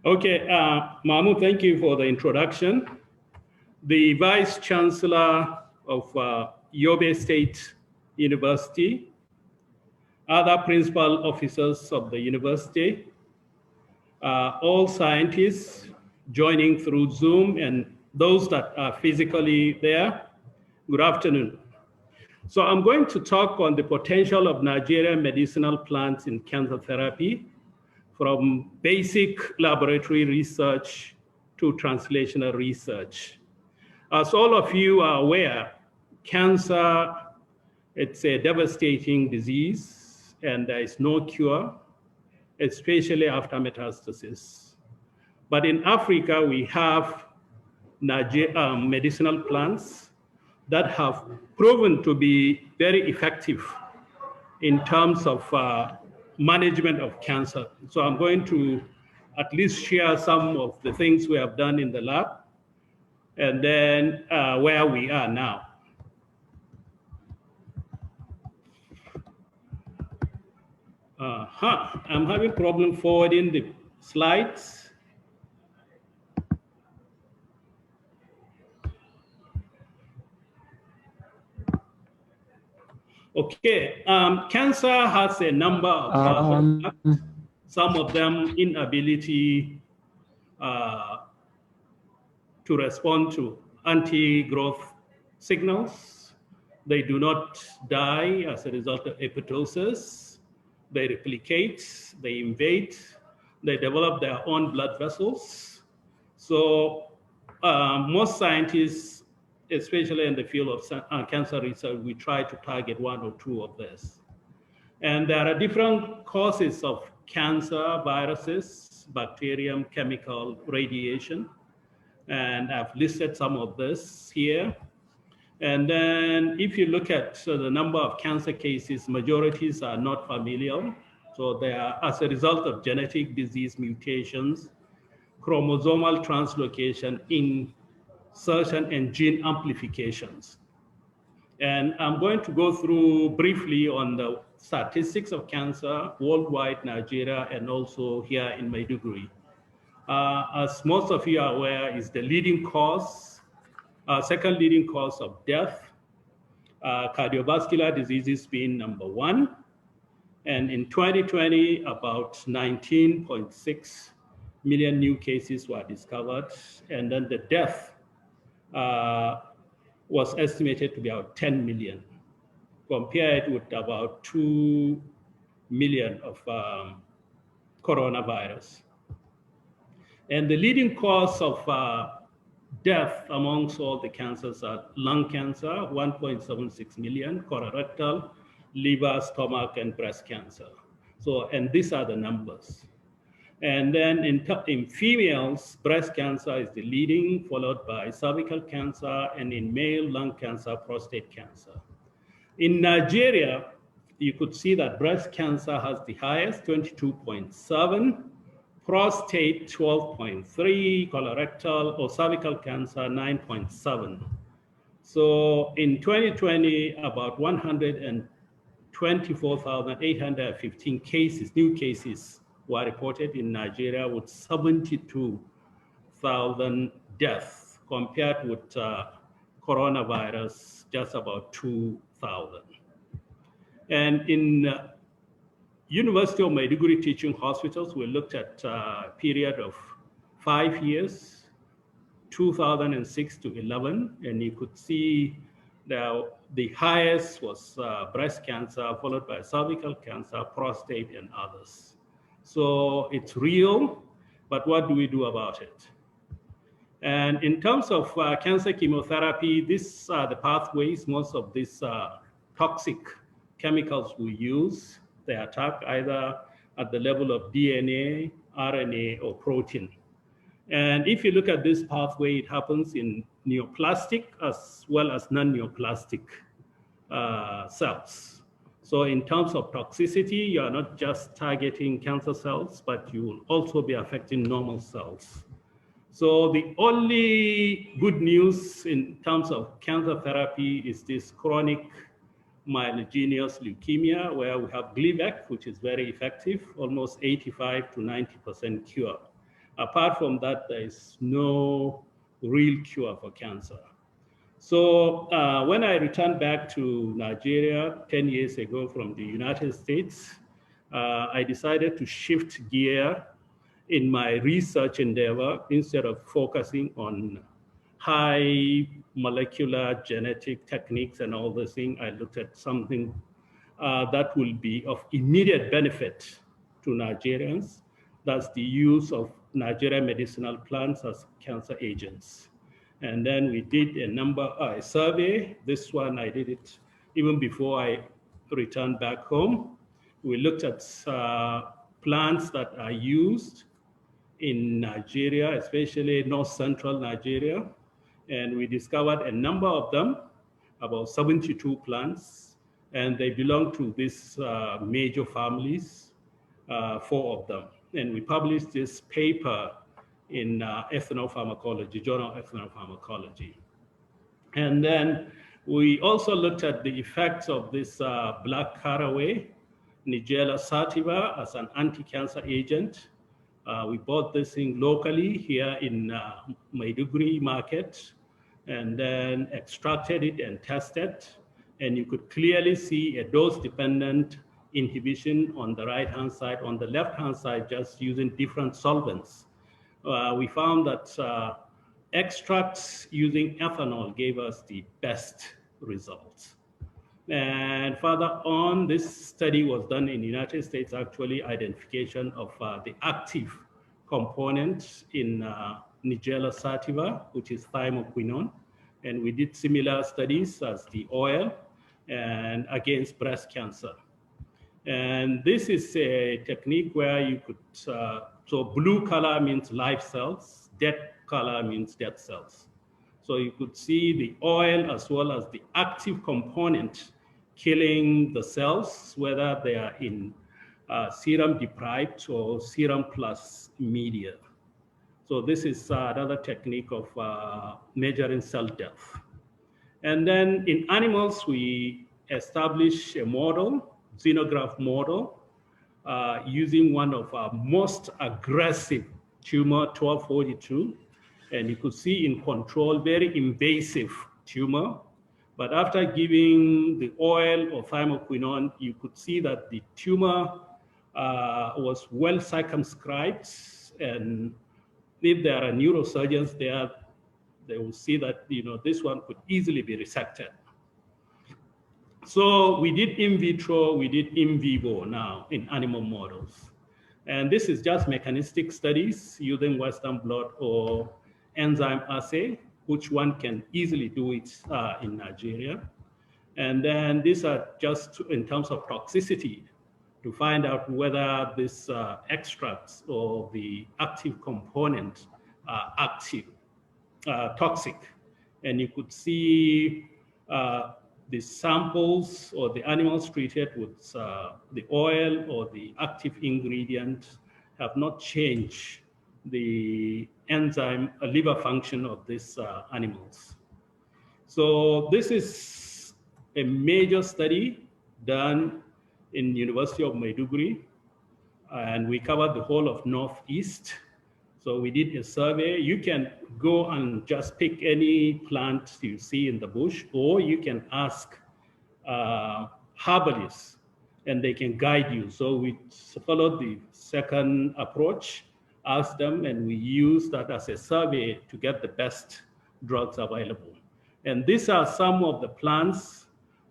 Okay, Mahmoud, thank you for the introduction. The Vice Chancellor of Yobe State University, other principal officers of the university, all scientists joining through Zoom, and those that are physically there, good afternoon. So I'm going to talk on the potential of Nigerian medicinal plants in cancer therapy, from basic laboratory research to translational research. As all of you are aware, cancer, it's a devastating disease and there is no cure, especially after metastasis. But in Africa, we have medicinal plants that have proven to be very effective in terms of management of cancer. So I'm going to at least share some of the things we have done in the lab and then where we are now. I'm having problem forwarding the slides. Okay, cancer has a number of some of them inability to respond to anti-growth signals. They do not die as a result of apoptosis. They replicate, they invade, they develop their own blood vessels. So most scientists, especially in the field of cancer research, we try to target one or two of these. And there are different causes of cancer: viruses, bacterium, chemical, radiation. And I've listed some of this here. And then if you look at the number of cancer cases, majorities are not familial. So they are as a result of genetic disease mutations, chromosomal translocation, insertion, and gene amplifications. And I'm going to go through briefly on the statistics of cancer worldwide, Nigeria, and also here in Maiduguri. As most of you are aware, is the leading cause, second leading cause of death, cardiovascular diseases being number one. And in 2020, about 19.6 million new cases were discovered. And then the death was estimated to be about 10 million, compared with about 2 million of coronavirus. And the leading cause of death amongst all the cancers are lung cancer, 1.76 million, colorectal, liver, stomach, and breast cancer. So, and these are the numbers. And then in females, breast cancer is the leading, followed by cervical cancer, and in male, lung cancer, prostate cancer. In Nigeria, you could see that breast cancer has the highest, 22.7, prostate 12.3, colorectal or cervical cancer 9.7. So in 2020, about 124,815 cases, new cases, were reported in Nigeria, with 72,000 deaths, compared with coronavirus, just about 2,000. And in University of Maiduguri teaching hospitals, we looked at a period of 5 years, 2006 to 11, and you could see the highest was breast cancer, followed by cervical cancer, prostate, and others. So it's real, but what do we do about it? And in terms of cancer chemotherapy, these are the pathways. Most of these toxic chemicals we use, they attack either at the level of DNA, RNA, or protein. And if you look at this pathway, it happens in neoplastic as well as non-neoplastic cells. So in terms of toxicity, you are not just targeting cancer cells, but you will also be affecting normal cells. So the only good news in terms of cancer therapy is this chronic myelogenous leukemia, where we have Gleevec, which is very effective, almost 85 to 90% cure. Apart from that, there is no real cure for cancer. So when I returned back to Nigeria 10 years ago from the United States, I decided to shift gear in my research endeavor. Instead of focusing on high molecular genetic techniques and all those things, I looked at something that will be of immediate benefit to Nigerians. That's the use of Nigerian medicinal plants as cancer agents. And then we did a survey. This one, I did it even before I returned back home. We looked at plants that are used in Nigeria, especially north central Nigeria. And we discovered a number of them, about 72 plants, and they belong to these major families, 4 of them. And we published this paper in Ethnopharmacology, Journal of Ethnopharmacology. And then we also looked at the effects of this black caraway, Nigella sativa, as an anti-cancer agent. We bought this thing locally here in Maiduguri market, and then extracted it and tested. And you could clearly see a dose-dependent inhibition on the right-hand side. On the left-hand side, just using different solvents. We found that extracts using ethanol gave us the best results. And further on, this study was done in the United States, actually identification of the active component in Nigella sativa, which is thymoquinone. And we did similar studies as the oil and against breast cancer. And this is a technique where you could, so blue color means live cells, dead color means dead cells. So you could see the oil as well as the active component killing the cells, whether they are in serum deprived or serum plus media. So this is another technique of measuring cell death. And then in animals, we establish a model, xenograft model, using one of our most aggressive tumor, 1242. And you could see in control, very invasive tumor. But after giving the oil or thymoquinone, you could see that the tumor was well circumscribed. And if there are neurosurgeons there, they will see that this one could easily be resected. So we did in vitro, we did in vivo now in animal models. And this is just mechanistic studies using Western blot or enzyme assay, which one can easily do it in Nigeria. And then these are just in terms of toxicity to find out whether this extracts or the active component are toxic. And you could see the samples or the animals treated with the oil or the active ingredient have not changed the enzyme liver function of these animals. So this is a major study done in University of Maiduguri, and we covered the whole of Northeast. So we did a survey. You can go and just pick any plant you see in the bush, or you can ask herbalists and they can guide you. So we followed the second approach, asked them, and we used that as a survey to get the best drugs available. And these are some of the plants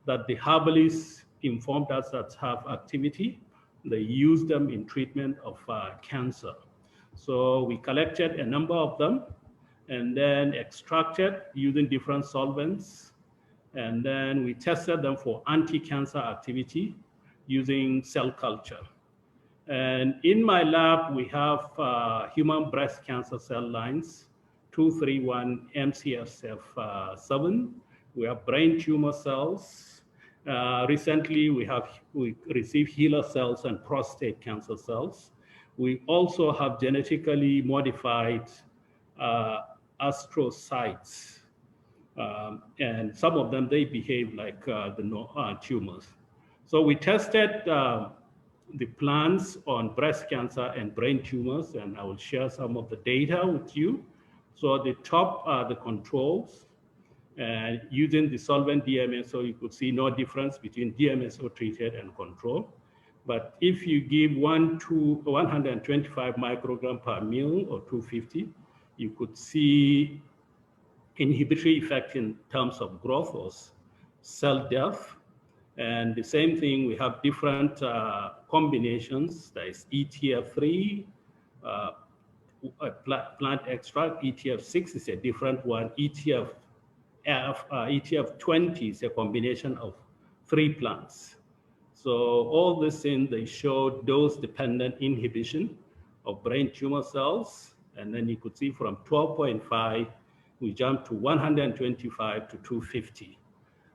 that the herbalists informed us that have activity. They use them in treatment of cancer. So we collected a number of them and then extracted using different solvents. And then we tested them for anti-cancer activity using cell culture. And in my lab, we have human breast cancer cell lines, 231 MCSF7. We have brain tumor cells. Recently, we received HeLa cells and prostate cancer cells. We also have genetically modified astrocytes. And some of them, they behave like the tumors. So we tested the plans on breast cancer and brain tumors, and I will share some of the data with you. So at the top are the controls, and using the solvent DMSO, you could see no difference between DMSO treated and control. But if you give 125 microgram per mil or 250, you could see inhibitory effect in terms of growth or cell death. And the same thing, we have different combinations. There is ETF3, plant extract. ETF6 is a different one. ETF20 is a combination of 3 plants. So all these things, they show dose-dependent inhibition of brain tumor cells. And then you could see from 12.5, we jumped to 125 to 250.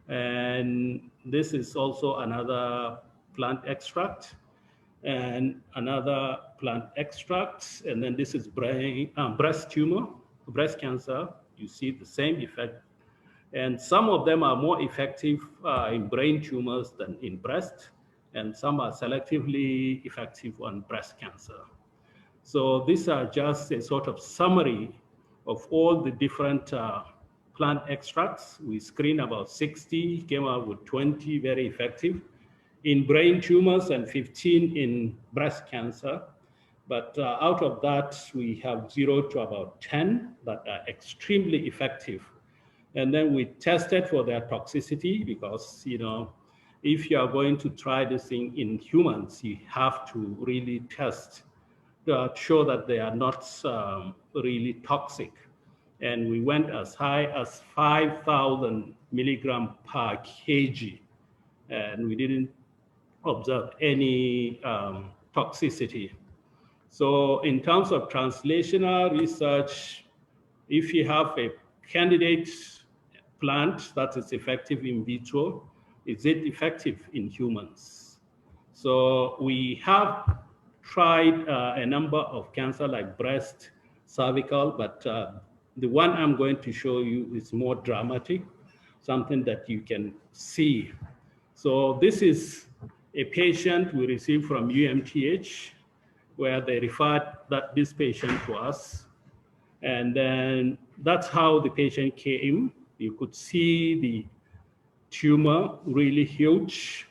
And this is also another plant extract and another plant extract. And then this is breast tumor, breast cancer. You see the same effect. And some of them are more effective in brain tumors than in breast. And some are selectively effective on breast cancer. So these are just a sort of summary of all the different plant extracts. We screened about 60, came out with 20 very effective in brain tumors and 15 in breast cancer. But out of that, we have 0 to about 10 that are extremely effective. And then we tested for their toxicity because, you know, if you are going to try this thing in humans, you have to really test to show that they are not really toxic. And we went as high as 5,000 milligram per kg, and we didn't observe any toxicity. So in terms of translational research, if you have a candidate plant that is effective in vitro, is it effective in humans? So we have tried a number of cancer like breast, cervical, but the one I'm going to show you is more dramatic, something that you can see. So this is a patient we received from UMTH, where they referred this patient to us. And then that's how the patient came. You could see the tumor really huge.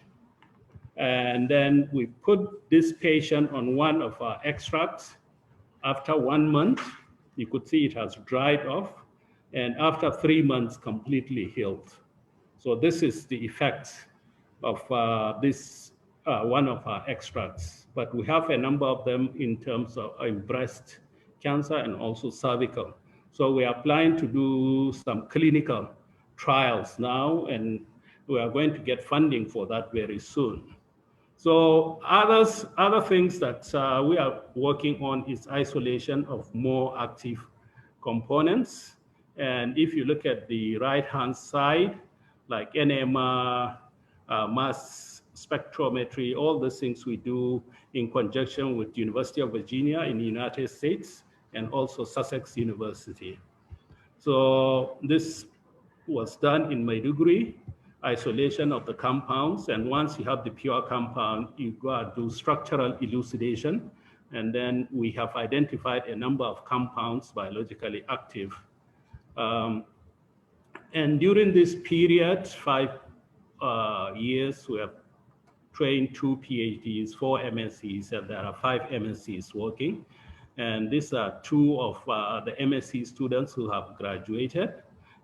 And then we put this patient on one of our extracts. After 1 month, you could see it has dried off. And after 3 months, completely healed. So this is the effect of this one of our extracts. But we have a number of them in terms of breast cancer and also cervical. So we are planning to do some clinical trials now, and we are going to get funding for that very soon. So other things that we are working on is isolation of more active components. And if you look at the right-hand side, like NMR, mass spectrometry, all the things we do in conjunction with University of Virginia in the United States and also Sussex University. So this was done in Maiduguri, isolation of the compounds. And once you have the pure compound, you go and do structural elucidation. And then we have identified a number of compounds biologically active. And during this period, 5 years, we have trained 2 PhDs, 4 MSCs, and there are 5 MSCs working. And these are 2 of the MSc students who have graduated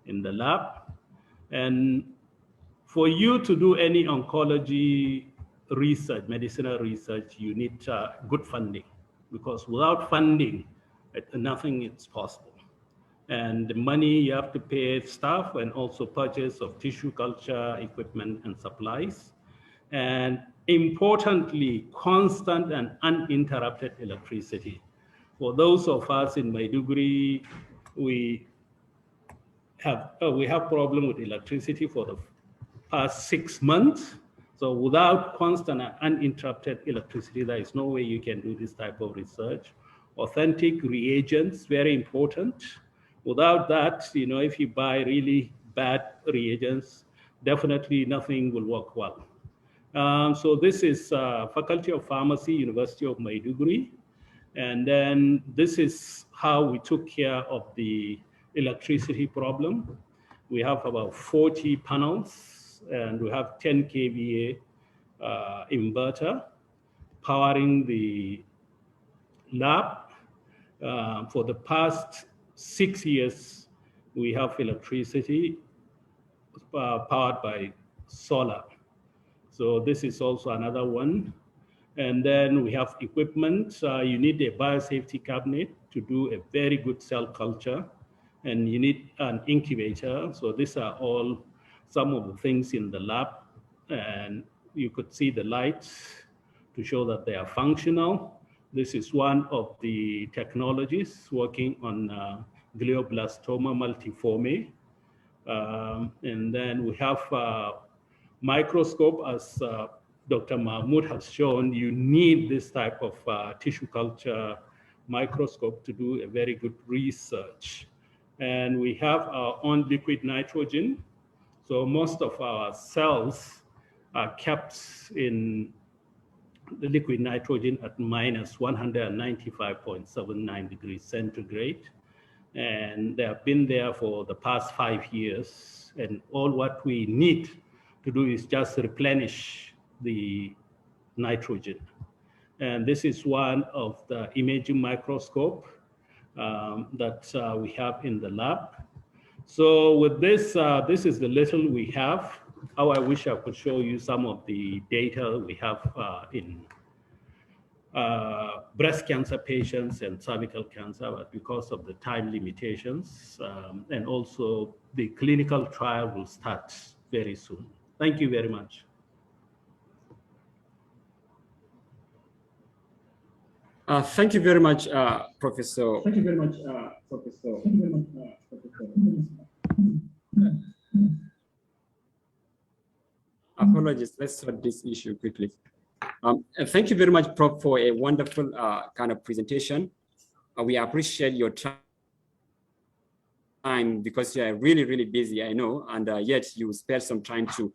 in the lab. And for you to do any oncology research, medicinal research, you need good funding, because without funding, nothing is possible. And the money you have to pay staff and also purchase of tissue culture equipment and supplies. And importantly, constant and uninterrupted electricity. For those of us in Maiduguri, we have problem with electricity for the past 6 months. So without constant and uninterrupted electricity, there is no way you can do this type of research. Authentic reagents, very important. Without that, you know, if you buy really bad reagents, definitely nothing will work well. So this is Faculty of Pharmacy, University of Maiduguri. And then this is how we took care of the electricity problem. We have about 40 panels, and we have 10 kVA inverter powering the lab. For the past 6 years, we have electricity powered by solar. So this is also another one. And then we have equipment. You need a biosafety cabinet to do a very good cell culture. And you need an incubator. So these are all some of the things in the lab. And you could see the lights to show that they are functional. This is one of the technologies working on glioblastoma multiforme. And then we have microscope, as Dr. Mahmoud has shown. You need this type of tissue culture microscope to do a very good research. And we have our own liquid nitrogen. So most of our cells are kept in the liquid nitrogen at minus 195.79 degrees centigrade. And they have been there for the past 5 years. And all what we need to do is just replenish the nitrogen. And this is one of the imaging microscope that we have in the lab. So with this, this is the little we have. How I wish I could show you some of the data we have in breast cancer patients and cervical cancer, but because of the time limitations, and also the clinical trial will start very soon. Thank you very much. Thank you very much, Professor. Thank you very much, Professor. Thank you very much, Professor. Apologies, let's sort this issue quickly. Thank you very much, Prof, for a wonderful kind of presentation. We appreciate your time because you are really, really busy, I know, and yet you spare some time to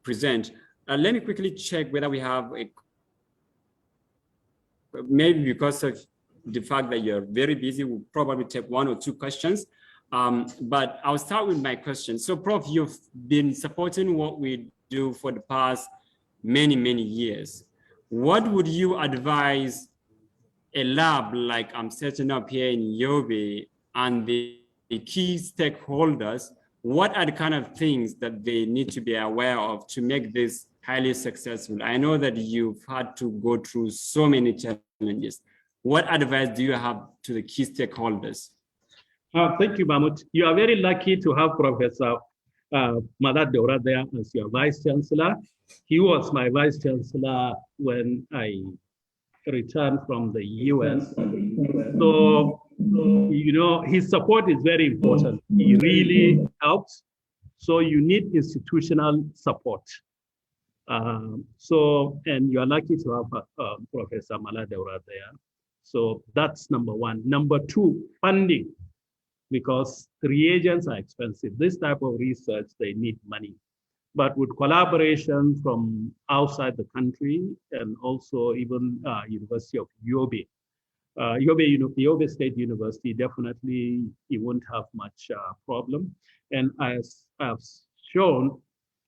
present. Let me quickly check whether we have a, maybe because of the fact that you're very busy, we'll probably take 1 or 2 questions. But I'll start with my question. So, Prof, you've been supporting what we do for the past many, many years. What would you advise a lab like I'm setting up here in Yobe and the key stakeholders? What are the kind of things that they need to be aware of to make this highly successful? I know that you've had to go through so many challenges. What advice do you have to the key stakeholders? Thank you, Mahmoud. You are very lucky to have Professor Malat Deora there as your Vice Chancellor. He was my Vice Chancellor when I returned from the US. So, you know, his support is very important. He really helps. So you need institutional support. And you are lucky to have Professor Malat Deora there. So that's number 1. Number 2, funding, because reagents are expensive. This type of research, they need money. But with collaboration from outside the country and also even University of Yobe, Yobe State University, definitely you won't have much problem. And as I've shown,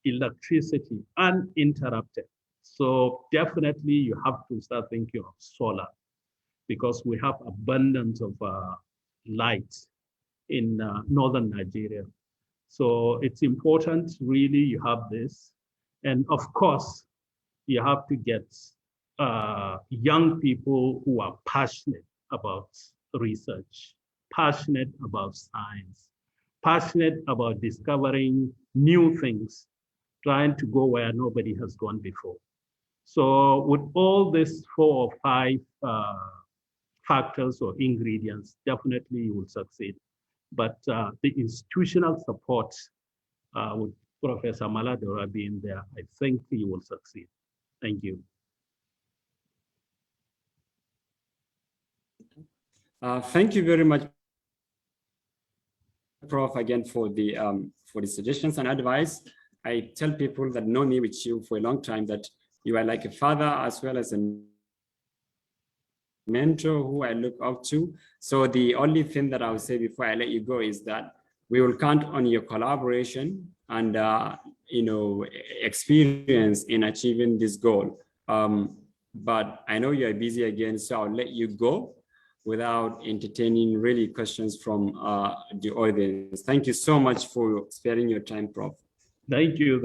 electricity uninterrupted. So definitely you have to start thinking of solar, because we have abundance of light in northern Nigeria. So it's important, really, you have this. And of course, you have to get young people who are passionate about research, passionate about science, passionate about discovering new things, trying to go where nobody has gone before. So with all these 4 or 5 factors or ingredients, definitely you will succeed. But the institutional support with Professor Malat Deora being there, I think you will succeed. Thank you. Thank you very much, Prof, again for the suggestions and advice. I tell people that know me with you for a long time that you are like a father as well as a mentor who I look up to. So the only thing that I will say before I let you go is that we will count on your collaboration and experience in achieving this goal. But I know you are busy again, so I'll let you go without entertaining really questions from the audience. Thank you so much for sparing your time, Prof. Thank you.